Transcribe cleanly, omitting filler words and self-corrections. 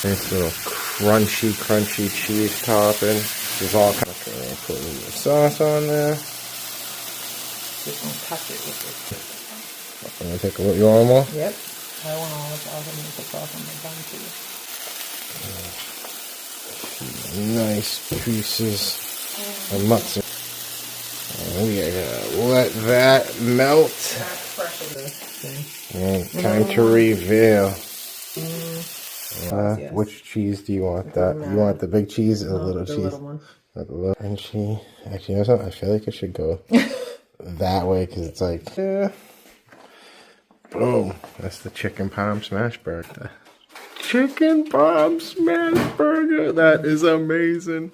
Nice little crunchy cheese topping. There's all kind of put a little sauce on there. Just gonna touch it with it. I'm gonna take a look. You want more? Yep. I want all the sauce. I'm gonna put sauce on my bun too. Nice pieces of mutton. And we are gonna let that melt. That's fresh of this thing. And time to reveal. Yes. Which cheese do you want? That you want the big cheese or the little cheese? Little one. The little crunchy. Actually, you know something? I feel like it should go that way because it's like, yeah. Boom. That's the chicken parm smash burger. Chicken parm smash burger. That is amazing.